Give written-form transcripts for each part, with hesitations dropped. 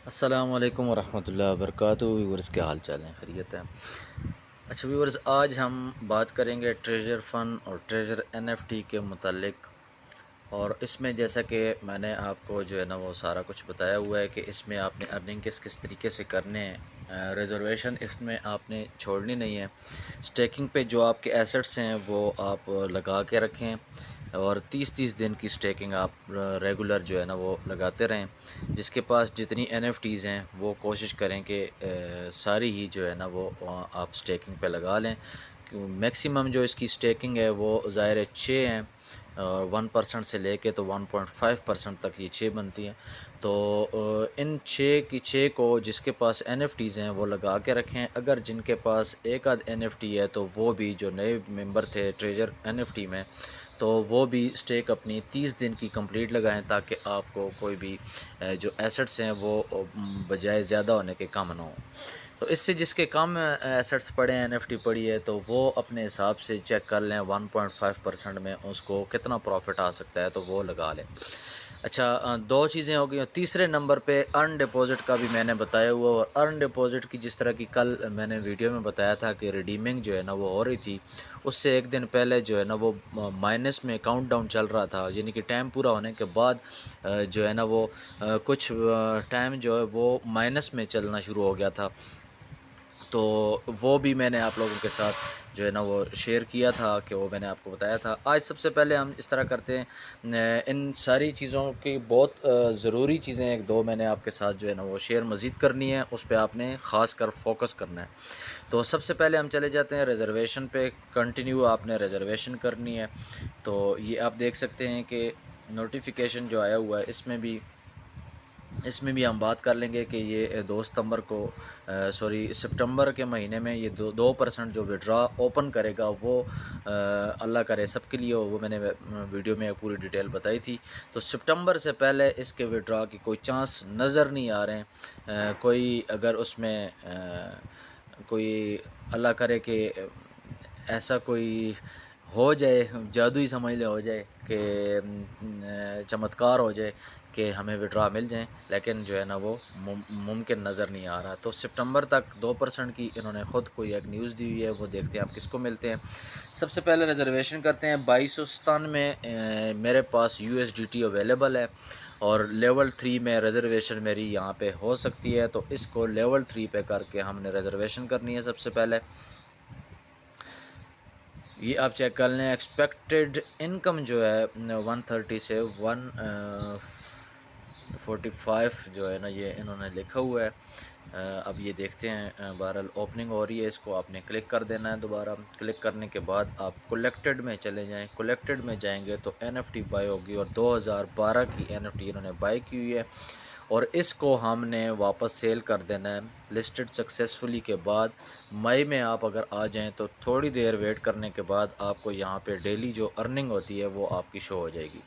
السلام علیکم ورحمۃ اللہ وبرکاتہ ویورز، کے حال چال ہیں؟ خیریت ہے؟ اچھا ویورز، آج ہم بات کریں گے ٹریجر فن اور ٹریجر NFT کے متعلق۔ اور اس میں جیسا کہ میں نے آپ کو جو ہے نا وہ سارا کچھ بتایا ہوا ہے کہ اس میں آپ نے ارننگ کس کس طریقے سے کرنے ہیں۔ ریزرویشن اس میں آپ نے چھوڑنی نہیں ہے۔ سٹیکنگ پہ جو آپ کے ایسٹس ہیں وہ آپ لگا کے رکھیں، اور 30 دن کی سٹیکنگ آپ ریگولر جو ہے نا وہ لگاتے رہیں۔ جس کے پاس جتنی NFTs ہیں وہ کوشش کریں کہ ساری ہی جو ہے نا وہ آپ سٹیکنگ پہ لگا لیں۔ میکسیمم جو اس کی سٹیکنگ ہے وہ ظاہر 6 ہیں، اور 1% سے لے کے تو 1.5% تک یہ 6 بنتی ہیں۔ تو ان 6 کو جس کے پاس NFTs ہیں وہ لگا کے رکھیں۔ اگر جن کے پاس ایک آدھ NFT ہے تو وہ بھی، جو نئے ممبر تھے ٹریجر NFT میں، تو وہ بھی سٹیک اپنی 30 دن کی کمپلیٹ لگائیں، تاکہ آپ کو کوئی بھی جو ایسٹس ہیں وہ بجائے زیادہ ہونے کے کم نہ ہوں۔ تو اس سے جس کے کم ایسٹس پڑے ہیں، NFT پڑی ہے، تو وہ اپنے حساب سے چیک کر لیں 1.5% میں اس کو کتنا پروفٹ آ سکتا ہے، تو وہ لگا لیں۔ اچھا، دو چیزیں ہو گئی۔ تیسرے نمبر پہ ارن ڈپوزٹ کا بھی میں نے بتایا ہوا، اور ارن ڈپوزٹ کی جس طرح کی کل میں نے ویڈیو میں بتایا تھا کہ ریڈیمنگ جو ہے نا وہ ہو رہی تھی، اس سے ایک دن پہلے جو ہے نا وہ مائنس میں کاؤنٹ ڈاؤن چل رہا تھا، یعنی کہ ٹائم پورا ہونے کے بعد جو ہے نا وہ کچھ ٹائم جو ہے وہ مائنس میں چلنا شروع ہو گیا تھا۔ تو وہ بھی میں نے آپ لوگوں کے ساتھ جو ہے نا وہ شیئر کیا تھا، کہ وہ میں نے آپ کو بتایا تھا۔ آج سب سے پہلے ہم اس طرح کرتے ہیں، ان ساری چیزوں کی بہت ضروری چیزیں ایک دو میں نے آپ کے ساتھ جو ہے نا وہ شیئر مزید کرنی ہے، اس پہ آپ نے خاص کر فوکس کرنا ہے۔ تو سب سے پہلے ہم چلے جاتے ہیں ریزرویشن پہ۔ کنٹینیو آپ نے ریزرویشن کرنی ہے۔ تو یہ آپ دیکھ سکتے ہیں کہ نوٹیفیکیشن جو آیا ہوا ہے، اس میں بھی ہم بات کر لیں گے کہ یہ 2 ستمبر کو سپٹمبر کے مہینے میں یہ 2% جو وڈرا اوپن کرے گا، وہ اللہ کرے سب کے لیے ہو، وہ میں نے ویڈیو میں پوری ڈیٹیل بتائی تھی۔ تو سپٹمبر سے پہلے اس کے وڈرا کی کوئی چانس نظر نہیں آ رہے ہیں۔ کوئی اگر اس میں کوئی اللہ کرے کہ ایسا کوئی ہو جائے، جادو ہی سمجھ لے ہو جائے، کہ چمتکار ہو جائے کہ ہمیں وڈرا مل جائیں، لیکن جو ہے نا وہ ممکن نظر نہیں آ رہا۔ تو سپٹمبر تک 2% کی انہوں نے خود کوئی ایک نیوز دی ہوئی ہے، وہ دیکھتے ہیں آپ کس کو ملتے ہیں۔ سب سے پہلے ریزرویشن کرتے ہیں۔ 2297 میں میرے پاس USDT اویلیبل ہے، اور لیول 3 میں ریزرویشن میری یہاں پہ ہو سکتی ہے، تو اس کو لیول 3 پہ کر کے ہم نے ریزرویشن کرنی ہے سب سے پہلے۔ یہ آپ چیک کر لیں۔ ایکسپیکٹڈ انکم جو ہے 130 سے 145 جو ہے نا یہ انہوں نے لکھا ہوا ہے۔ اب یہ دیکھتے ہیں، بہرحال اوپننگ ہو رہی ہے، اس کو آپ نے کلک کر دینا ہے۔ دوبارہ کلک کرنے کے بعد آپ کولیکٹڈ میں چلے جائیں۔ کولیکٹڈ میں جائیں گے تو NFT بائی ہوگی، اور 2012 کی NFT انہوں نے بائی کی ہوئی ہے، اور اس کو ہم نے واپس سیل کر دینا ہے لسٹڈ سکسیزفلی کے بعد۔ مئی میں آپ اگر آ جائیں تو تھوڑی دیر ویٹ کرنے کے بعد آپ کو یہاں پہ ڈیلی جو ارننگ ہوتی ہے وہ آپ کی شو ہو جائے گی۔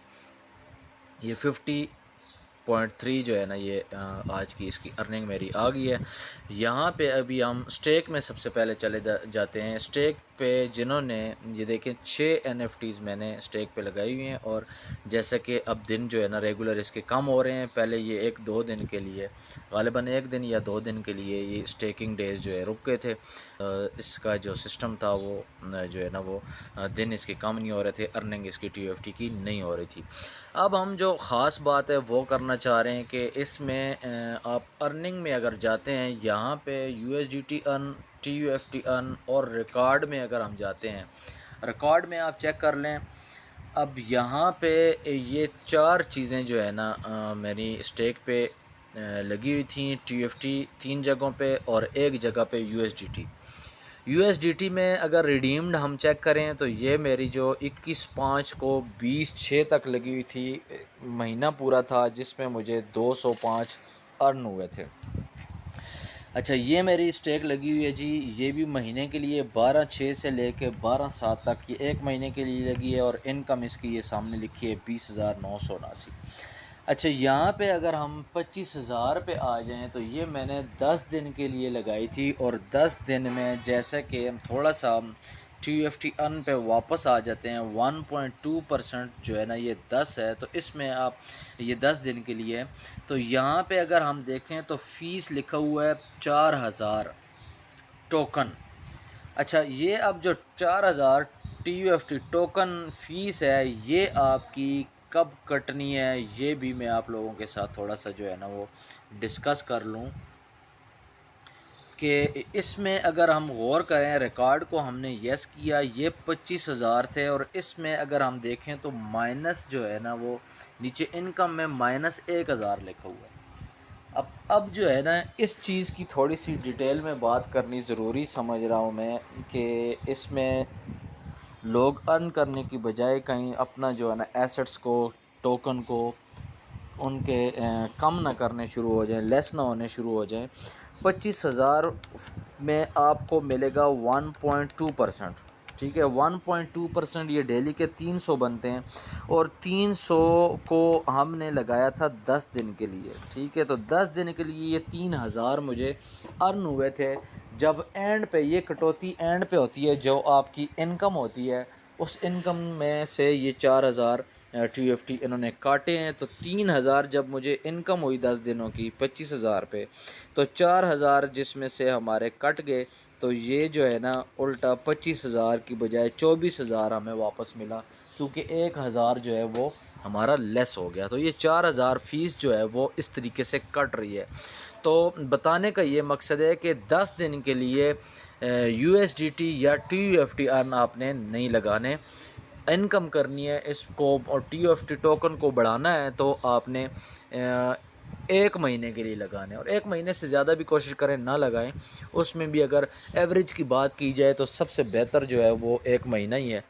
یہ 50.3 جو ہے نا یہ آج کی اس کی ارننگ میری آ گئی ہے۔ یہاں پہ ابھی ہم سٹیک میں سب سے پہلے چلے جاتے ہیں۔ سٹیک پہ جنہوں نے یہ دیکھیں 6 NFTs میں نے سٹیک پہ لگائی ہوئی ہیں، اور جیسا کہ اب دن جو ہے نا ریگولر اس کے کم ہو رہے ہیں۔ پہلے یہ 1-2 دن کے لیے، غالباً 1 دن یا 2 دن کے لیے یہ سٹیکنگ ڈیز جو ہے رک گئے تھے۔ اس کا جو سسٹم تھا وہ جو ہے نا وہ دن اس کے کم نہیں ہو رہے تھے، ارننگ اس کی TFT کی نہیں ہو رہی تھی۔ اب ہم جو خاص بات ہے وہ کرنا چاہ رہے ہیں کہ اس میں آپ ارننگ میں اگر جاتے ہیں، یہاں پہ USDT ارن، TUFT ارن، اور ریکارڈ میں اگر ہم جاتے ہیں، ریکارڈ میں آپ چیک کر لیں۔ اب یہاں پہ یہ 4 چیزیں جو ہے نا میری اسٹیک پہ لگی ہوئی تھیں۔ TFT 3 جگہوں پہ، اور ایک جگہ پہ USDT میں اگر ریڈیمڈ ہم چیک کریں تو یہ میری جو 21/5 کو 20/6 تک لگی ہوئی تھی، مہینہ پورا تھا جس میں مجھے 205 ارن ہوئے تھے۔ اچھا، یہ میری اسٹیک لگی ہوئی ہے جی، یہ بھی مہینے کے لیے 12/6 سے لے کے 12/7 تک، یہ ایک مہینے کے لیے لگی ہے، اور انکم اس کی یہ سامنے لکھی ہے 20,979۔ اچھا، یہاں پہ اگر ہم 25,000 پہ آ جائیں تو یہ میں نے 10 دن کے لیے لگائی تھی، اور 10 دن میں جیسا کہ ہم تھوڑا سا ٹی یو ایف ٹی ارن پہ واپس آ جاتے ہیں. 1.2% جو ہے نا یہ 10 ہے، تو اس میں آپ یہ 10 دن کے لیے. تو یہاں پہ اگر ہم دیکھیں تو فیس لکھا ہوا ہے 4000 ٹوکن. اچھا، یہ اب جو 4000 T U F T token fee ہے، یہ آپ کی کب کٹنی ہے یہ بھی میں آپ لوگوں کے ساتھ تھوڑا سا جو ہے نا وہ ڈسکس کر لوں کہ اس میں اگر ہم غور کریں ریکارڈ کو ہم نے یس کیا، یہ 25,000 تھے، اور اس میں اگر ہم دیکھیں تو مائنس جو ہے نا وہ نیچے انکم میں -1,000 لکھا ہوا ہے. اب جو ہے نا اس چیز کی تھوڑی سی ڈیٹیل میں بات کرنی ضروری سمجھ رہا ہوں میں کہ اس میں لوگ ارن کرنے کی بجائے کہیں اپنا جو ہے نا ایسٹس کو، ٹوکن کو ان کے کم نہ کرنے شروع ہو جائیں، لیس نہ ہونے شروع ہو جائیں. 25,000 میں آپ کو ملے گا 1.2%. ٹھیک ہے، 1.2% یہ ڈیلی کے 300 بنتے ہیں، اور 300 کو ہم نے لگایا تھا 10 دن کے لیے. ٹھیک ہے، تو 10 دن کے لیے یہ 3,000 مجھے ارن ہوئے تھے. جب اینڈ پہ یہ کٹوتی اینڈ پہ ہوتی ہے، جو آپ کی انکم ہوتی ہے، اس انکم میں سے یہ 4,000 ٹی ایف ٹی انہوں نے کاٹے ہیں. تو 3,000 جب مجھے انکم ہوئی 10 دنوں کی 25,000 پہ، تو 4,000 جس میں سے ہمارے کٹ گئے، تو یہ جو ہے نا الٹا 25,000 کی بجائے 24,000 ہمیں واپس ملا، کیونکہ 1,000 جو ہے وہ ہمارا لیس ہو گیا. تو یہ 4,000 فیس جو ہے وہ اس طریقے سے کٹ رہی ہے. تو بتانے کا یہ مقصد ہے کہ 10 دن کے لیے یو ایس ڈی ٹی یا ٹی یو ایف ٹی ارن آپ نے نہیں لگانے. انکم کرنی ہے اس کو اور T U F T token کو بڑھانا ہے تو آپ نے 1 مہینے کے لیے لگانے، اور 1 مہینے سے زیادہ بھی کوشش کریں نہ لگائیں. اس میں بھی اگر ایوریج کی بات کی جائے تو سب سے بہتر جو ہے وہ 1 مہینہ ہی ہے.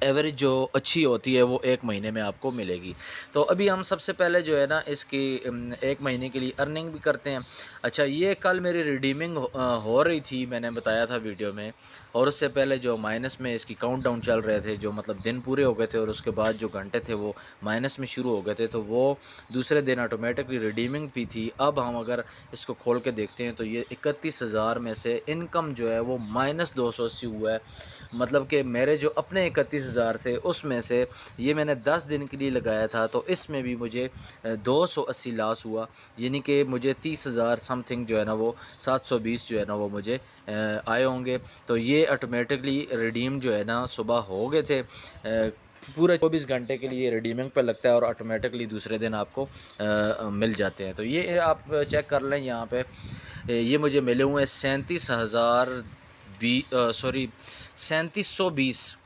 ایوریج جو اچھی ہوتی ہے وہ 1 مہینے میں آپ کو ملے گی. تو ابھی ہم سب سے پہلے جو ہے نا اس کی 1 مہینے کے لیے ارننگ بھی کرتے ہیں. اچھا، یہ کل میری ریڈیمنگ ہو رہی تھی، میں نے بتایا تھا ویڈیو میں، اور اس سے پہلے جو مائنس میں اس کی کاؤنٹ ڈاؤن چل رہے تھے، جو مطلب دن پورے ہو گئے تھے، اور اس کے بعد جو گھنٹے تھے وہ مائنس میں شروع ہو گئے تھے، تو وہ دوسرے دن آٹومیٹکلی ریڈیمنگ بھی تھی. اب ہم اگر اس کو کھول کے دیکھتے ہیں تو یہ 31,000 میں سے انکم جو ہے وہ -280 ہوا ہے. مطلب کہ میرے جو اپنے 31,000 سے اس میں سے یہ میں نے 10 دن کے لیے لگایا تھا، تو اس میں بھی مجھے 280 لاس ہوا، یعنی کہ مجھے 30,000 سم تھنگ جو ہے نا وہ 720 جو ہے نا وہ مجھے آئے ہوں گے. تو یہ آٹومیٹکلی ریڈیم جو ہے نا صبح ہو گئے تھے، پورے 24 گھنٹے کے لیے ریڈیمنگ پہ لگتا ہے، اور آٹومیٹکلی دوسرے دن آپ کو مل جاتے ہیں. تو یہ آپ چیک کر لیں یہاں پہ، یہ مجھے ملے ہوئے ہیں 3720.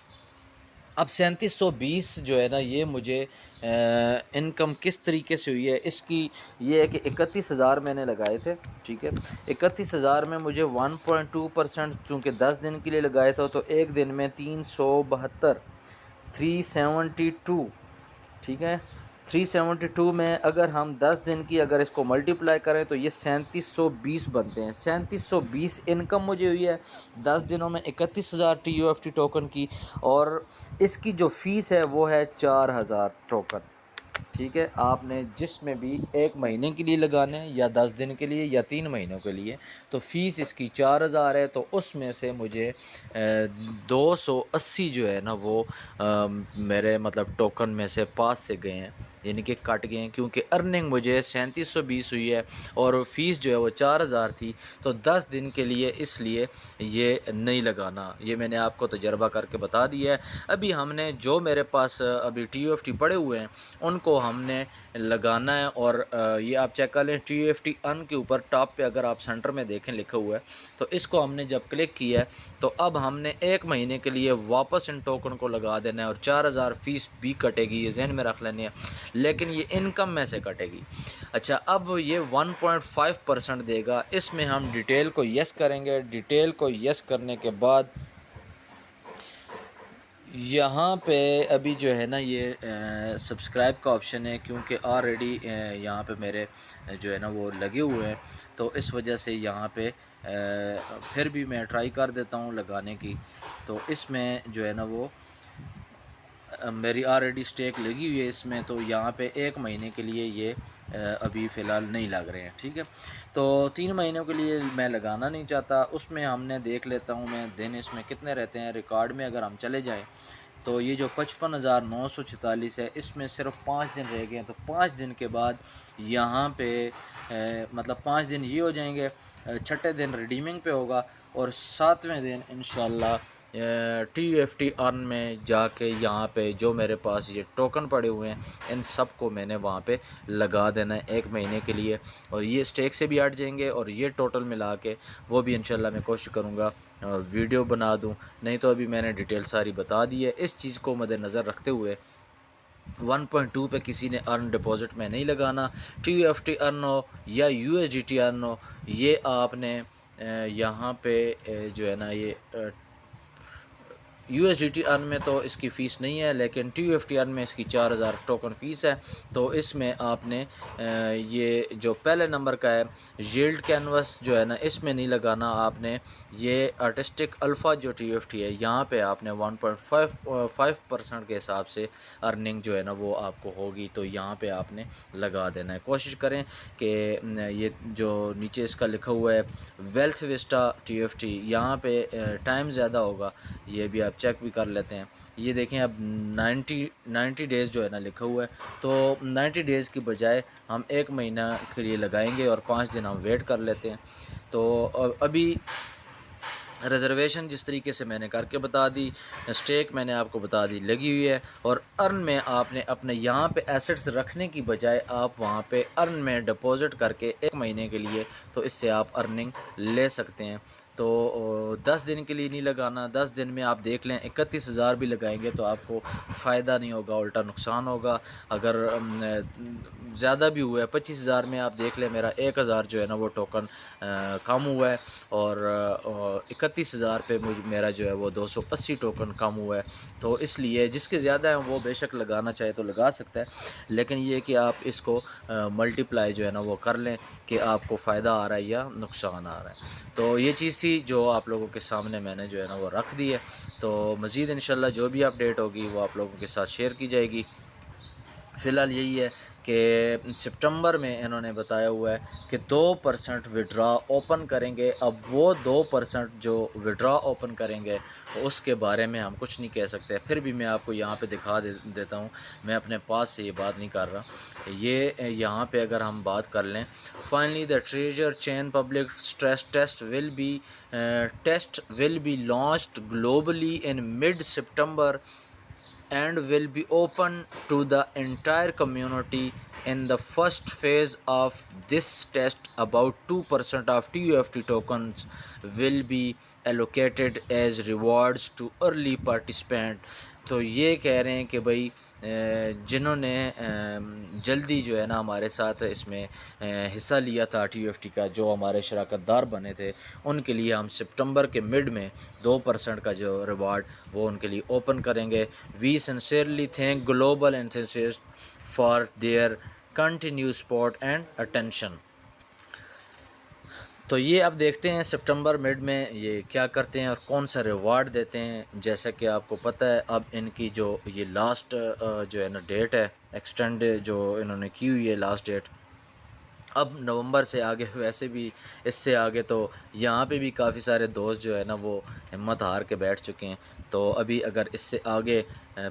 اب 3720 جو ہے نا یہ مجھے انکم کس طریقے سے ہوئی ہے اس کی یہ ہے کہ 31,000 میں نے لگائے تھے. ٹھیک ہے، 31,000 میں مجھے 1.2% چونکہ 10 دن کے لیے لگائے تھے، تو ایک دن میں 372 372. ٹھیک ہے، 372 میں اگر ہم 10 دن کی اگر اس کو ملٹیپلائی کریں تو یہ 3720 بنتے ہیں. 3720 انکم مجھے ہوئی ہے 10 دنوں میں 31,000 T U F T token کی، اور اس کی جو فیس ہے وہ ہے 4,000 ٹوکن. ٹھیک ہے، آپ نے جس میں بھی 1 مہینے کے لیے لگانے ہیں، یا 10 دن کے لیے، یا 3 مہینوں کے لیے، تو فیس اس کی 4,000 ہے. تو اس میں سے مجھے 280 جو ہے نا وہ میرے مطلب ٹوکن میں سے پاس سے گئے ہیں، یعنی کہ کٹ گئے ہیں، کیونکہ ارننگ مجھے 3720 ہوئی ہے اور فیس جو ہے وہ 4,000 تھی. تو 10 دن کے لیے اس لیے یہ نہیں لگانا، یہ میں نے آپ کو تجربہ کر کے بتا دیا ہے. ابھی ہم نے جو میرے پاس ابھی ٹی یو ایف ٹی پڑے ہوئے ہیں ان کو ہم نے لگانا ہے. اور یہ آپ چیک کر لیں ٹی یو ایف ٹی ان کے اوپر ٹاپ پہ اگر آپ سینٹر میں دیکھیں لکھا ہوا ہے، تو اس کو ہم نے جب کلک کیا ہے تو اب ہم نے 1 مہینے کے لیے واپس ان ٹوکن کو لگا دینا ہے، اور 4,000 فیس بھی کٹے گی، یہ ذہن میں رکھ لینی ہے، لیکن یہ انکم میں سے کٹے گی. اچھا، اب یہ 1.5% دے گا. اس میں ہم ڈیٹیل کو یس کریں گے. ڈیٹیل کو یس کرنے کے بعد یہاں پہ ابھی جو ہے نا یہ سبسکرائب کا آپشن ہے، کیونکہ آلریڈی یہاں پہ میرے جو ہے نا وہ لگے ہوئے ہیں، تو اس وجہ سے یہاں پہ پھر بھی میں ٹرائی کر دیتا ہوں لگانے کی. تو اس میں جو ہے نا وہ میری آلریڈی اسٹیک لگی ہوئی ہے اس میں، تو یہاں پہ 1 مہینے کے لیے یہ ابھی فی الحال نہیں لگ رہے ہیں، ٹھیک ہے۔ تو 3 مہینوں کے لیے میں لگانا نہیں چاہتا، اس میں ہم نے دیکھ لیتا ہوں میں دن اس میں کتنے رہتے ہیں۔ ریکارڈ میں اگر ہم چلے جائیں تو یہ جو 55,944 ہے، اس میں صرف 5 دن رہ گئے ہیں، تو 5 دن کے بعد یہاں پہ مطلب 5 دن یہ ہو جائیں گے، چھٹے دن ریڈیمنگ پہ ہوگا، اور 7ویں دن انشاءاللہ ٹی یو ایف ٹی ارن میں جا کے یہاں پہ جو میرے پاس یہ ٹوکن پڑے ہوئے ہیں ان سب کو میں نے وہاں پہ لگا دینا ہے 1 مہینے کے لیے، اور یہ اسٹیک سے بھی ہٹ جائیں گے، اور یہ ٹوٹل ملا کے وہ بھی انشاءاللہ میں کوشش کروں گا ویڈیو بنا دوں، نہیں تو ابھی میں نے ڈیٹیل ساری بتا دی ہے۔ اس چیز کو مد نظر رکھتے ہوئے 1.2 پہ کسی نے ارن ڈپازٹ میں نہیں لگانا، ٹی یو ایف ٹی ارن ہو یا یو ایس ڈی ٹی ارن ہو، یہ آپ نے یہاں پہ جو ہے نا یہ یو ایس ڈی ٹی ارن میں تو اس کی فیس نہیں ہے، لیکن ٹی یو ایف ٹی ارن میں اس کی 4000 ٹوکن فیس ہے۔ تو اس میں آپ نے یہ جو پہلے نمبر کا ہے ییلڈ کینوس جو ہے نا اس میں نہیں لگانا آپ نے، یہ آرٹسٹک الفا جو ٹی یو ایف ٹی ہے یہاں پہ آپ نے 1.5% کے حساب سے ارننگ جو ہے نا وہ آپ کو ہوگی، تو یہاں پہ آپ نے لگا دینا ہے۔ کوشش کریں کہ یہ جو نیچے اس کا لکھا ہوا ہے wealth vista T U F T, یہاں پہ ٹائم زیادہ ہوگا، یہ بھی آپ چیک بھی کر لیتے ہیں۔ یہ دیکھیں اب 90 ڈیز جو ہے نا لکھا ہوا ہے، تو 90 ڈیز کی بجائے ہم 1 مہینہ کے لیے لگائیں گے اور 5 دن ہم ویٹ کر لیتے ہیں۔ تو ابھی ریزرویشن جس طریقے سے میں نے کر کے بتا دی، اسٹیک میں نے آپ کو بتا دی لگی ہوئی ہے، اور ارن میں آپ نے اپنے یہاں پہ ایسٹس رکھنے کی بجائے آپ وہاں پہ ارن میں ڈپازٹ کر کے 1 مہینے کے لیے تو اس سے آپ ارننگ لے سکتے ہیں۔ تو 10 دن کے لیے نہیں لگانا، 10 دن میں آپ دیکھ لیں 31,000 بھی لگائیں گے تو آپ کو فائدہ نہیں ہوگا، الٹا نقصان ہوگا۔ اگر زیادہ بھی ہوا ہے 25,000 میں آپ دیکھ لیں میرا 1,000 جو ہے نا وہ ٹوکن کم ہوا ہے، اور 31,000 پہ میرا جو ہے وہ 280 ٹوکن کم ہوا ہے۔ تو اس لیے جس کے زیادہ ہیں وہ بے شک لگانا چاہے تو لگا سکتا ہے، لیکن یہ کہ آپ اس کو ملٹیپلائی جو ہے نا وہ کر لیں کہ آپ کو فائدہ آ رہا ہے یا نقصان آ رہا ہے۔ تو یہ چیز تھی جو آپ لوگوں کے سامنے میں نے جو ہے نا وہ رکھ دی ہے، تو مزید انشاءاللہ جو بھی اپڈیٹ ہوگی وہ آپ لوگوں کے ساتھ شیئر کی جائے گی۔ فی الحال یہی ہے کہ سپٹمبر میں انہوں نے بتایا ہوا ہے کہ 2% وڈرا اوپن کریں گے۔ اب وہ 2% جو وڈرا اوپن کریں گے اس کے بارے میں ہم کچھ نہیں کہہ سکتے، پھر بھی میں آپ کو یہاں پہ دکھا دیتا ہوں، میں اپنے پاس سے یہ بات نہیں کر رہا۔ یہ یہاں پہ اگر ہم بات کر لیں، finally the treasure chain public stress test will be launched globally in mid September and will be open to the entire community. In the first phase of this test, about 2% of TUFT tokens will be allocated as rewards to early participants. تو یہ کہہ رہے ہیں کہ بھائی جنہوں نے جلدی جو ہے نا ہمارے ساتھ اس میں حصہ لیا تھا ٹی یو ایف ٹی کا، جو ہمارے شراکت دار بنے تھے، ان کے لیے ہم سپٹمبر کے مڈ میں 2% کا جو ریوارڈ وہ ان کے لیے اوپن کریں گے۔ We sincerely thank global enthusiast for their continue support and attention. تو یہ اب دیکھتے ہیں سپٹمبر مڈ میں یہ کیا کرتے ہیں اور کون سا ریوارڈ دیتے ہیں۔ جیسا کہ آپ کو پتہ ہے اب ان کی جو یہ لاسٹ جو ہے نا ڈیٹ ہے ایکسٹینڈ جو انہوں نے کی ہوئی ہے لاسٹ ڈیٹ، اب نومبر سے آگے، ویسے بھی اس سے آگے تو یہاں پہ بھی کافی سارے دوست جو ہے نا وہ ہمت ہار کے بیٹھ چکے ہیں۔ تو ابھی اگر اس سے آگے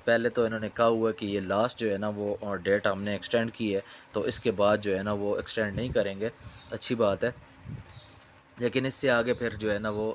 پہلے تو انہوں نے کہا ہوا کہ یہ لاسٹ جو ہے نا وہ ڈیٹ ہم نے ایکسٹینڈ کی ہے، تو اس کے بعد جو ہے نا وہ ایکسٹینڈ نہیں کریں گے، اچھی بات ہے، لیکن اس سے آگے پھر جو ہے نا وہ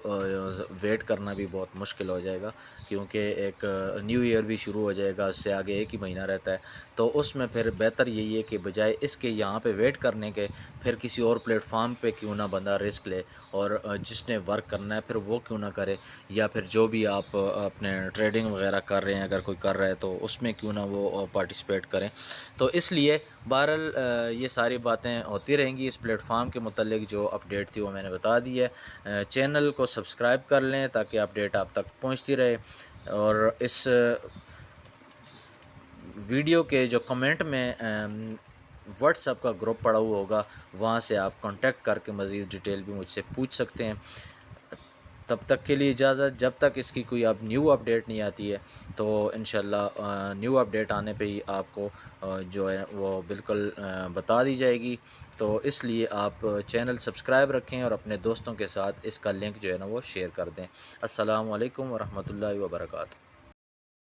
ویٹ کرنا بھی بہت مشکل ہو جائے گا، کیونکہ ایک نیو ایئر بھی شروع ہو جائے گا، اس سے آگے 1 ہی مہینہ رہتا ہے۔ تو اس میں پھر بہتر یہی ہے کہ بجائے اس کے یہاں پہ ویٹ کرنے کے پھر کسی اور پلیٹ فارم پہ کیوں نہ بندہ رسک لے، اور جس نے ورک کرنا ہے پھر وہ کیوں نہ کرے، یا پھر جو بھی آپ اپنے ٹریڈنگ وغیرہ کر رہے ہیں اگر کوئی کر رہا ہے تو اس میں کیوں نہ وہ پارٹیسپیٹ کریں۔ تو اس لیے بہرحال یہ ساری باتیں ہوتی رہیں گی۔ اس پلیٹ فارم کے متعلق جو اپڈیٹ تھی وہ میں نے بتا دی ہے۔ چینل کو سبسکرائب کر لیں تاکہ اپڈیٹ آپ تک پہنچتی رہے، اور اس ویڈیو کے جو کمنٹ میں واٹس ایپ کا گروپ پڑا ہوا ہوگا، وہاں سے آپ کانٹیکٹ کر کے مزید ڈیٹیل بھی مجھ سے پوچھ سکتے ہیں۔ تب تک کے لیے اجازت، جب تک اس کی کوئی اب نیو اپڈیٹ نہیں آتی ہے تو انشاءاللہ نیو اپڈیٹ آنے پہ ہی آپ کو جو ہے وہ بالکل بتا دی جائے گی۔ تو اس لیے آپ چینل سبسکرائب رکھیں اور اپنے دوستوں کے ساتھ اس کا لنک جو ہے نا وہ شیئر کر دیں۔ السلام علیکم ورحمۃ اللہ وبرکاتہ۔